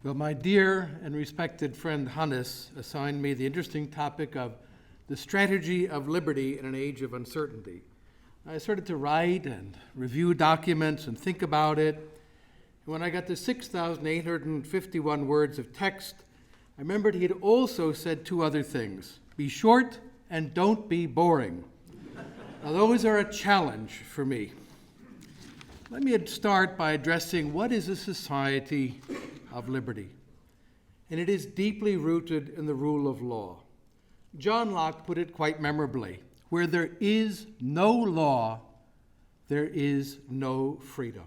Well, my dear and respected friend Hannes assigned me the interesting topic of the strategy of liberty in an age of uncertainty. I started to write and review documents and think about it. And when I got to 6,851 words of text, I remembered he had also said two other things: be short and don't be boring. Now, those are a challenge for me. Let me start by addressing what is a society of liberty. And it is deeply rooted in the rule of law. John Locke put it quite memorably: where there is no law, there is no freedom.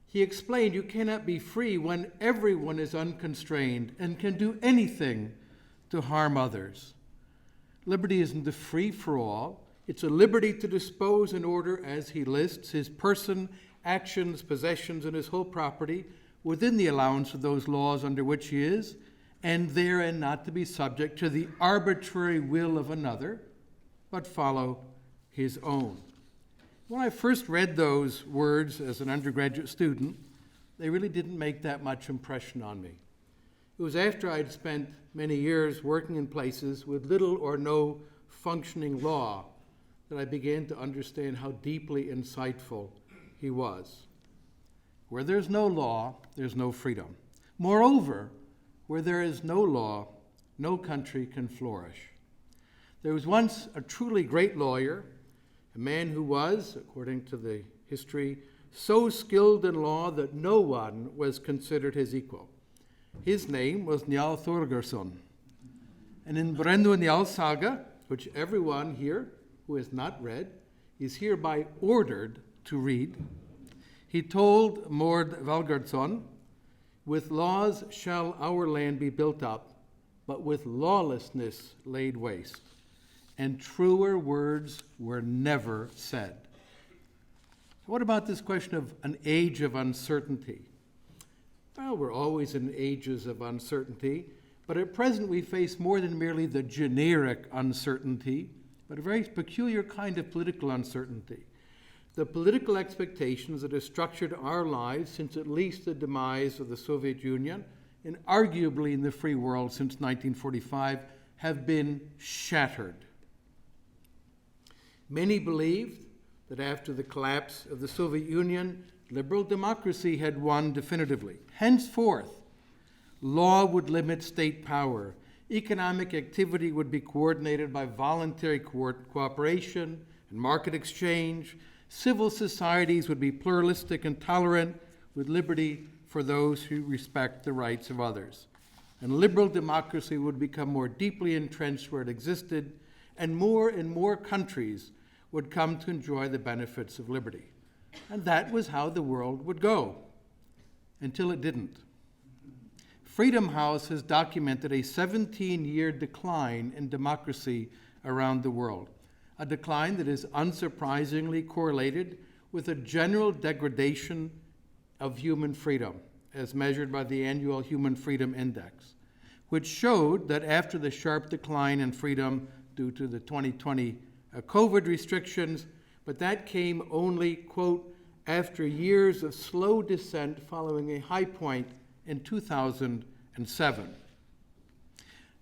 He explained you cannot be free when everyone is unconstrained and can do anything to harm others. Liberty isn't a free-for-all. It's a liberty to dispose in order, as he lists, his person, actions, possessions, and his whole property within the allowance of those laws under which he is, and therein not to be subject to the arbitrary will of another, but follow his own. When I first read those words as an undergraduate student, they really didn't make that much impression on me. It was after I'd spent many years working in places with little or no functioning law that I began to understand how deeply insightful he was. Where there's no law, there's no freedom. Moreover, where there is no law, no country can flourish. There was once a truly great lawyer, a man who was, according to the history, so skilled in law that no one was considered his equal. His name was Njal Thorgerson. And in Brendu Njal Saga, which everyone here who has not read is hereby ordered to read, he told Mord Valgardsson, "With laws shall our land be built up, but with lawlessness laid waste." And truer words were never said. What about this question of an age of uncertainty? Well, we're always in ages of uncertainty, but at present we face more than merely the generic uncertainty, but a very peculiar kind of political uncertainty. The political expectations that have structured our lives since at least the demise of the Soviet Union, and arguably in the free world since 1945, have been shattered. Many believed that after the collapse of the Soviet Union, liberal democracy had won definitively. Henceforth, law would limit state power. Economic activity would be coordinated by voluntary cooperation and market exchange. Civil societies would be pluralistic and tolerant, with liberty for those who respect the rights of others. And liberal democracy would become more deeply entrenched where it existed, and more countries would come to enjoy the benefits of liberty. And that was how the world would go, until it didn't. Freedom House has documented a 17-year decline in democracy around the world, a decline that is unsurprisingly correlated with a general degradation of human freedom, as measured by the annual Human Freedom Index, which showed that after the sharp decline in freedom due to the 2020 COVID restrictions, but that came only, quote, after years of slow descent following a high point in 2007.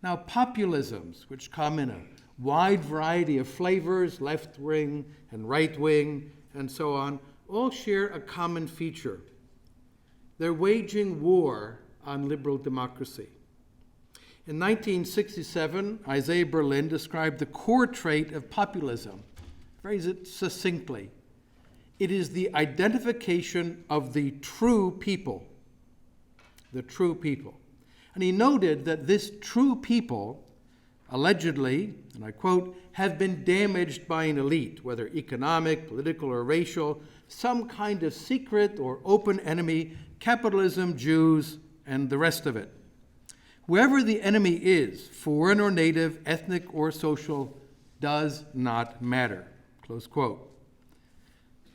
Now, populisms, which come in a wide variety of flavors, left wing and right wing, and so on, all share a common feature. They're waging war on liberal democracy. In 1967, Isaiah Berlin described the core trait of populism, phrase it succinctly: it is the identification of the true people. The true people. And he noted that this true people allegedly, and I quote, have been damaged by an elite, whether economic, political, or racial, some kind of secret or open enemy, capitalism, Jews, and the rest of it. Whoever the enemy is, foreign or native, ethnic or social, does not matter, close quote.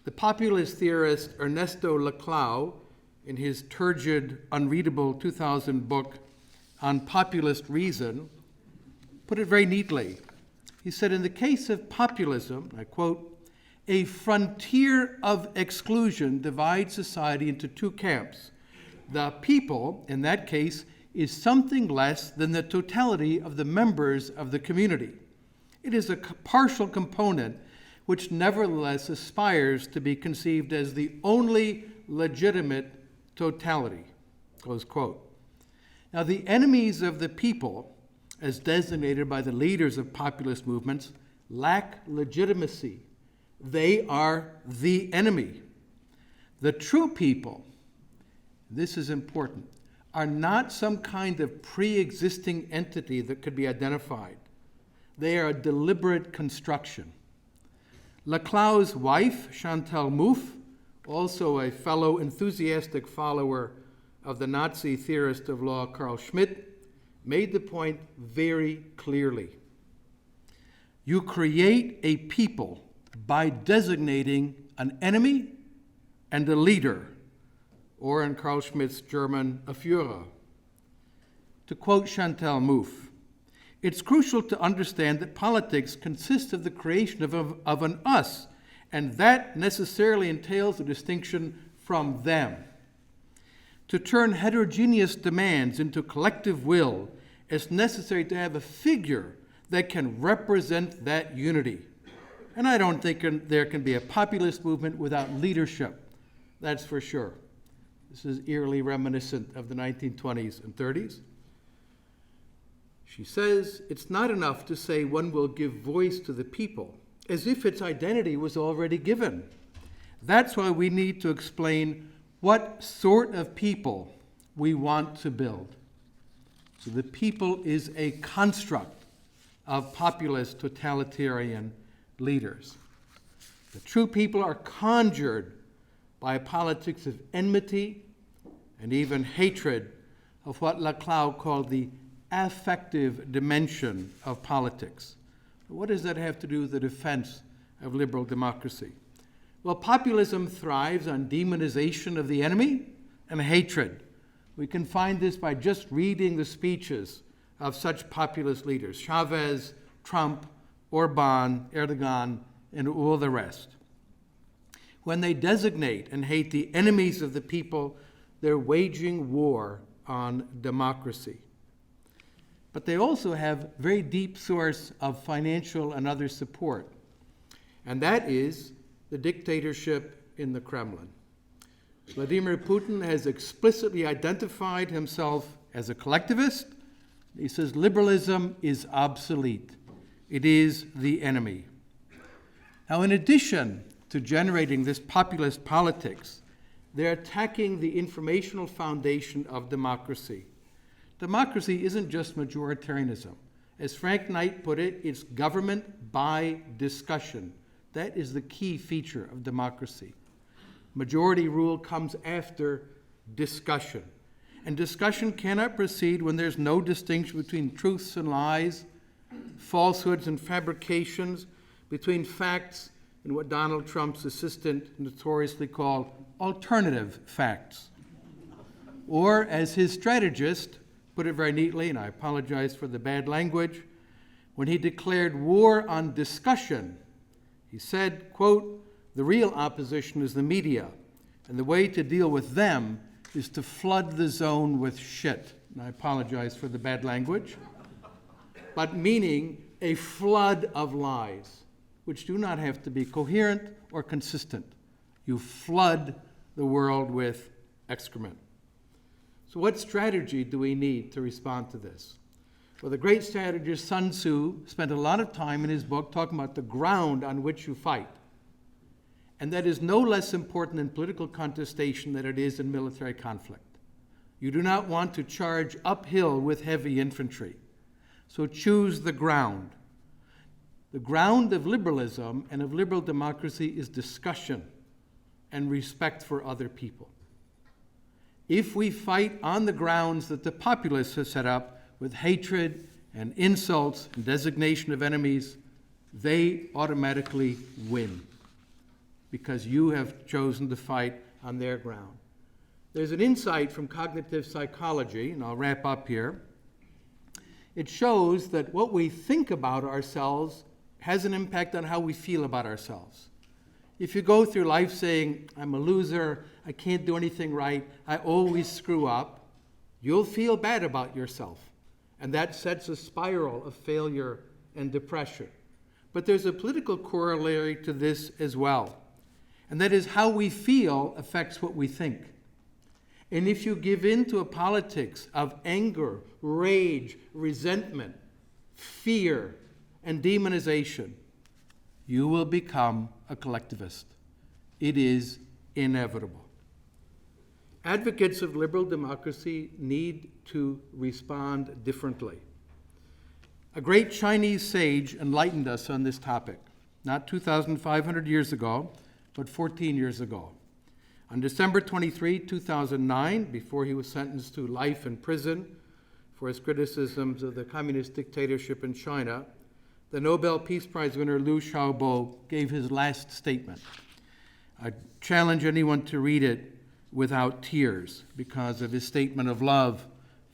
The populist theorist Ernesto Laclau, in his turgid, unreadable 2000 book on populist reason, put it very neatly. He said, in the case of populism, I quote, a frontier of exclusion divides society into two camps: The people, in that case, is something less than the totality of the members of the community. It is a partial component which nevertheless aspires to be conceived as the only legitimate totality, close quote. Now, the enemies of the people, as designated by the leaders of populist movements, lack legitimacy. They are the enemy. The true people, this is important, are not some kind of pre-existing entity that could be identified. They are a deliberate construction. Laclau's wife, Chantal Mouffe, also a fellow enthusiastic follower of the Nazi theorist of law Carl Schmitt, made the point very clearly. You create a people by designating an enemy and a leader, or in Carl Schmitt's German, a Führer. To quote Chantal Mouffe, it's crucial to understand that politics consists of the creation of an us, and that necessarily entails a distinction from them. To turn heterogeneous demands into collective will, it's necessary to have a figure that can represent that unity. And I don't think there can be a populist movement without leadership, that's for sure. This is eerily reminiscent of the 1920s and 30s. She says, it's not enough to say one will give voice to the people, as if its identity was already given. That's why we need to explain what sort of people we want to build. So the people is a construct of populist totalitarian leaders. The true people are conjured by a politics of enmity and even hatred of what Laclau called the affective dimension of politics. What does that have to do with the defense of liberal democracy? Well, populism thrives on demonization of the enemy and hatred. We can find this by just reading the speeches of such populist leaders, Chavez, Trump, Orban, Erdogan, and all the rest. When they designate and hate the enemies of the people, they're waging war on democracy. But they also have very deep source of financial and other support, and that is the dictatorship in the Kremlin. Vladimir Putin has explicitly identified himself as a collectivist. He says liberalism is obsolete. It is the enemy. Now, in addition to generating this populist politics, they're attacking the informational foundation of democracy. Democracy isn't just majoritarianism. As Frank Knight put it, it's government by discussion. That is the key feature of democracy. Majority rule comes after discussion. And discussion cannot proceed when there's no distinction between truths and lies, falsehoods and fabrications, between facts and what Donald Trump's assistant notoriously called alternative facts. Or, as his strategist put it very neatly, and I apologize for the bad language, when he declared war on discussion, he said, quote, the real opposition is the media, and the way to deal with them is to flood the zone with shit. And I apologize for the bad language, but meaning a flood of lies, which do not have to be coherent or consistent. You flood the world with excrement. So what strategy do we need to respond to this? Well, the great strategist Sun Tzu spent a lot of time in his book talking about the ground on which you fight. And that is no less important in political contestation than it is in military conflict. You do not want to charge uphill with heavy infantry. So choose the ground. The ground of liberalism and of liberal democracy is discussion and respect for other people. If we fight on the grounds that the populists have set up with hatred and insults and designation of enemies, they automatically win because you have chosen to fight on their ground. There's an insight from cognitive psychology, and I'll wrap up here. It shows that what we think about ourselves has an impact on how we feel about ourselves. If you go through life saying, I'm a loser, I can't do anything right, I always screw up, you'll feel bad about yourself. And that sets a spiral of failure and depression. But there's a political corollary to this as well. And that is how we feel affects what we think. And if you give in to a politics of anger, rage, resentment, fear, and demonization, you will become a collectivist. It is inevitable. Advocates of liberal democracy need to respond differently. A great Chinese sage enlightened us on this topic, not 2,500 years ago, but 14 years ago. On December 23, 2009, before he was sentenced to life in prison for his criticisms of the communist dictatorship in China, the Nobel Peace Prize winner Liu Xiaobo gave his last statement. I challenge anyone to read it without tears because of his statement of love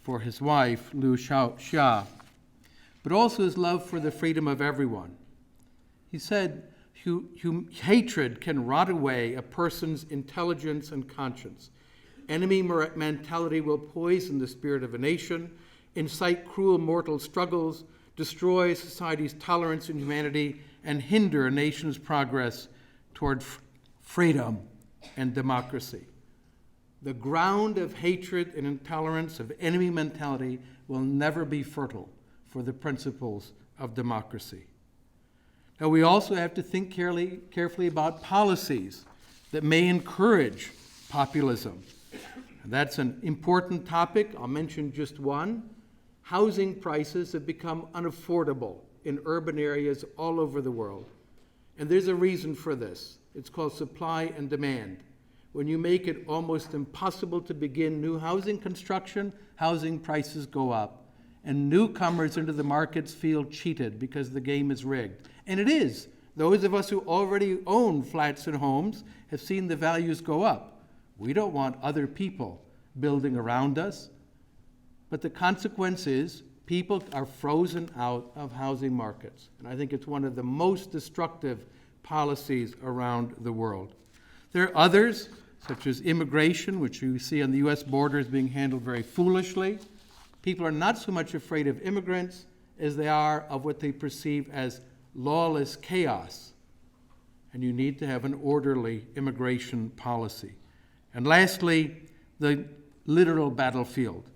for his wife, Liu Xia, but also his love for the freedom of everyone. He said, hatred can rot away a person's intelligence and conscience. Enemy mentality will poison the spirit of a nation, incite cruel mortal struggles, destroy society's tolerance and humanity, and hinder a nation's progress toward freedom and democracy. The ground of hatred and intolerance, of enemy mentality, will never be fertile for the principles of democracy. Now, we also have to think carefully about policies that may encourage populism. And that's an important topic. I'll mention just one. Housing prices have become unaffordable in urban areas all over the world. And there's a reason for this. It's called supply and demand. When you make it almost impossible to begin new housing construction, housing prices go up. And newcomers into the markets feel cheated because the game is rigged. And it is. Those of us who already own flats and homes have seen the values go up. We don't want other people building around us. But the consequence is people are frozen out of housing markets. And I think it's one of the most destructive policies around the world. There are others, such as immigration, which you see on the U.S. border is being handled very foolishly. People are not so much afraid of immigrants as they are of what they perceive as lawless chaos. And you need to have an orderly immigration policy. And lastly, the literal battlefield.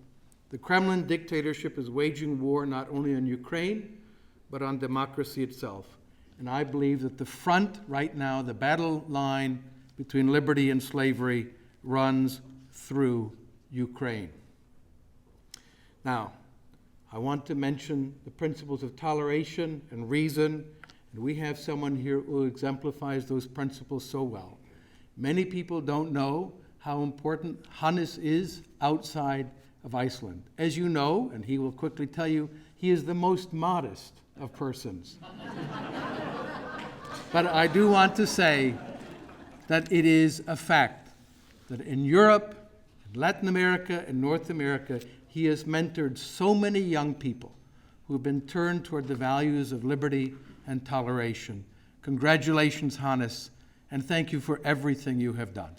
The Kremlin dictatorship is waging war not only on Ukraine, but on democracy itself. And I believe that the front right now, the battle line between liberty and slavery, runs through Ukraine. Now, I want to mention the principles of toleration and reason, and we have someone here who exemplifies those principles so well. Many people don't know how important Hannes is outside of Iceland. As you know, and he will quickly tell you, he is the most modest of persons. But I do want to say that it is a fact that in Europe, Latin America, and North America, he has mentored so many young people who have been turned toward the values of liberty and toleration. Congratulations, Hannes, and thank you for everything you have done.